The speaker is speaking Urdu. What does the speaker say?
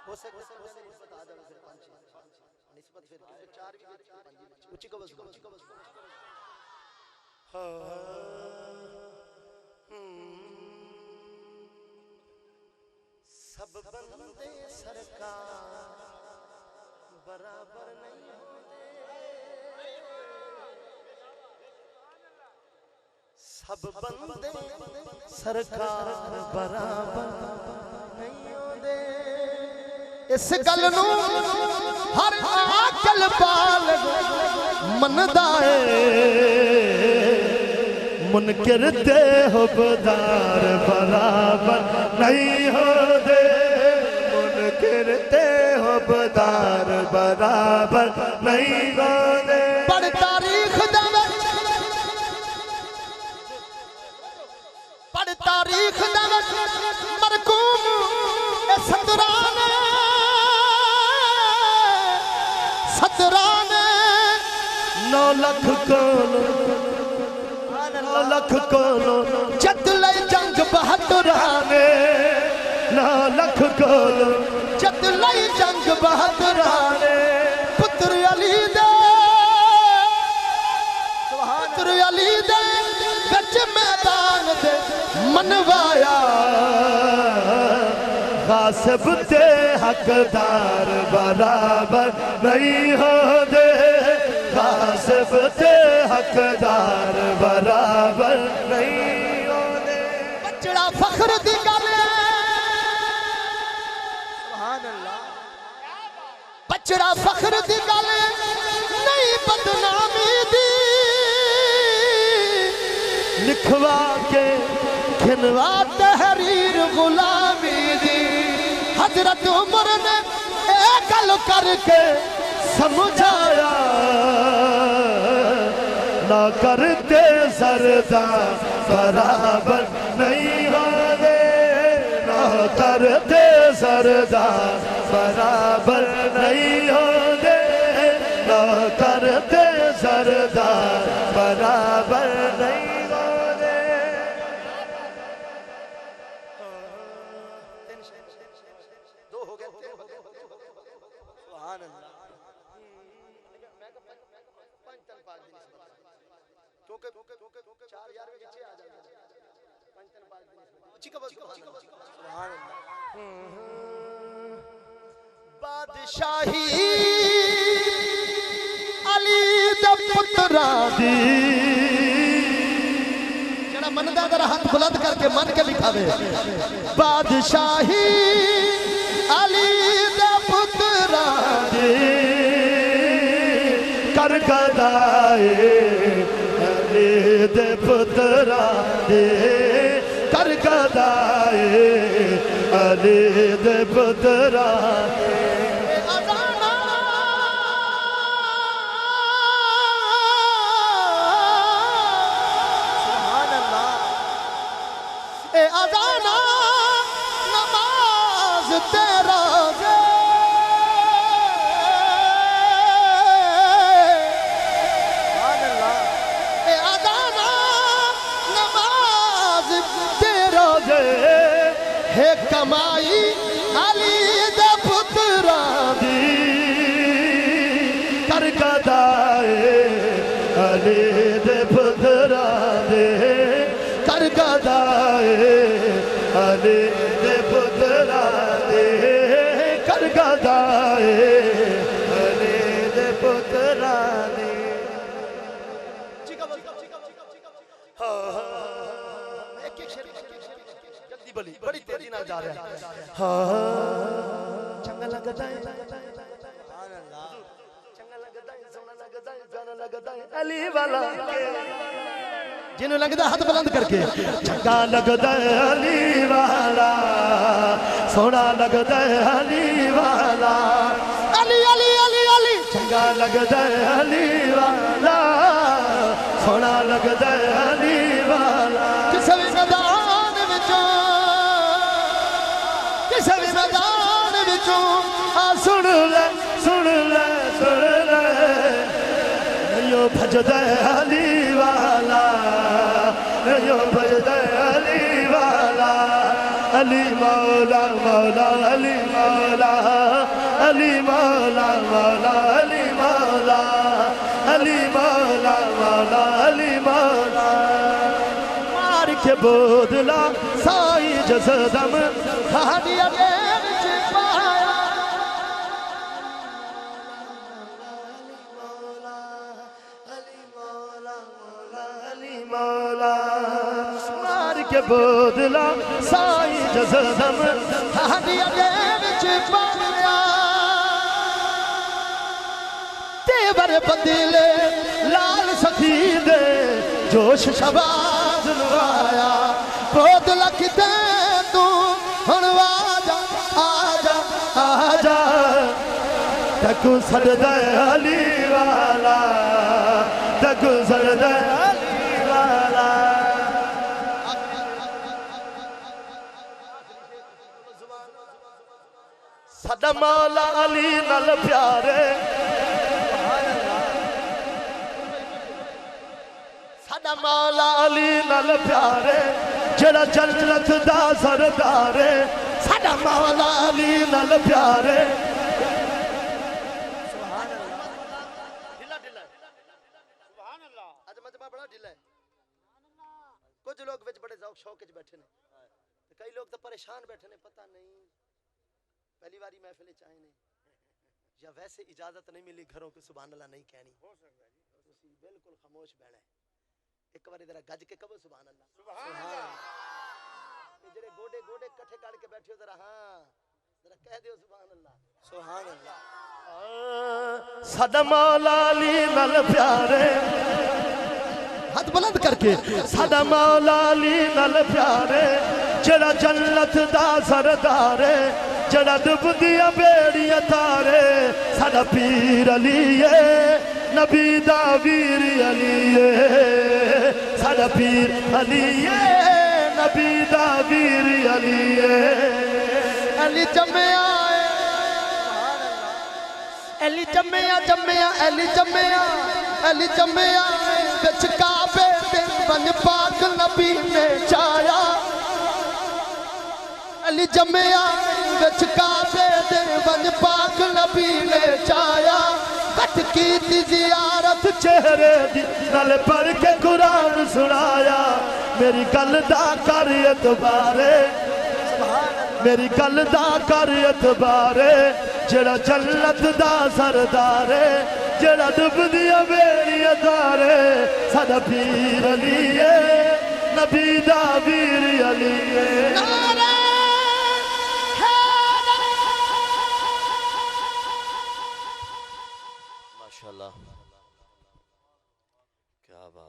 ہو سکتا ہے نسبت آ جائے پھر 5 نسبت پھر 4 بھی اچھی کو بس سب بندے سرکار برابر نہیں ہوتے سب بندے سرکار برابر نہیں ہوتے اس گل نو ہر عاقل بالغ مندا ہے منکر تے حبدار برابر نہیں ہوتے منکر تے حبدار برابر نہیں ہوتے پڑھ تاریخ دا پڑھ تاریخ دا مرکوم ستران 9 لکھ کولو 9 لکھ کولو جد لئی جنگ بہادرانے 9 لکھ کولو جد لئی جنگ بہادرانے پتر علی دے بچ میدان دے منوایا غاصب تے حقدار برابر نہیں ہوتے غاصب تے حقدار برابر نہیں ہوتے بچڑا فخر دی گل سبحان اللہ بچڑا فخر دی گل نہیں بدنامی دی لکھوا کے کھنوا تحریر غلامی دی حضرت عمر نے ایک گل کر کے سمجھایا نہ کرتے سردار برابر نہیں ہوتے نہ کرتے سردار برابر نہیں ہوتے نہ کرتے سردار برابر نہیں بادشاہی علی دا پترا دی جڑا مندا ذرا ہاتھ بلند کر کے من کے لکھاوے بادشاہی علی دا پترا دی کر گدائے علی دے پترا دے کر گدائے علی دے پترا اے اذانا نماز تیرا ہے کمائی علی دے پترا دی کر گدائے علی دے پترا دے کر گدائے علی دے پترا دے کر گدائے علی دے پترا دے بڑی تیزی نہ جا رہا ہے چنگا لگتا ہے چنگا لگتا ہے سونا لگتا ہے جانا لگتا ہے علی والا جنہوں لگتا ہے ہاتھ بلند کر کے چنگا لگتا ہے علی والا سونا لگتا ہے علی والا علی علی علی علی چنگا لگتا ہے علی والا سونا لگتا ہے علی والا کسے بھی میدان وچوں کسے بھی میدان وچوں سن لے سن لے سن لے نیو بھجدا ہے علی والا نیو بھجدا ہے علی والا علی مولا مولا علی مولا علی مولا مولا علی مولا علی مولا مولا علی مولا مار کے بودلا سائی جسدم ہادی اگے وچ پایا مولا مار کے بودلا سائی جسدم ہادی اگے وچ پایا تیور بدلے لال سخی دے جوش شباز لوایا بودلا کتے تو ہن آجا آجا آجا تکو سردہ علی والا تکو سردہ علی والا سادہ مولا علی نال پیارے سادہ مولا علی نال پیارے جڑا جنت دا سردارے سادہ مولا علی نال پیارے کچھ لوگ بڑے ذوق شوق بیٹھے نے کئی لوگ تو پریشان بیٹھے نے پتہ نہیں پہلی باری محفل چاہے نہیں یا ویسے اجازت نہیں ملی گھروں کو سبحان اللہ نہیں کہنی بالکل خاموش بیٹھے ایک بار ذرا گج کے کہو سبحان اللہ سبحان اللہ یہ جڑے گوڑے گوڑے کٹھے کر کے بیٹھے ہو ذرا ہاں ذرا کہہ دیو سبحان اللہ سبحان اللہ سادہ مولا علی نال پیارے ہاتھ بلند کر کے سادہ مولا علی نال پیارے جڑا جنت دا سردارے جڑا دب دیا بیڑیاں تارے سادہ پیر علی نبی دا ویر علی سادہ پیر علی نبی دا ویر علی علی جمعہ علی جمعہ جمعہ علی جمعہ علی جمعہ بچ کعبے دے بن پاک نبی نے چایا علی جمعہ بچ کعبے دے بن پاک نبی نے چایا کٹ کی تھی زیارت چہرے دی نال پڑھ کے قرآن سنایا میری گل دا کر اعتبارے میری گل دا کر اعتبارے جڑا جنت دا سردارے جڑا ڈب دیا بیڑیاں تارے سادہ پیر علی نبی دا ویر علی ماشاءاللہ کیا بات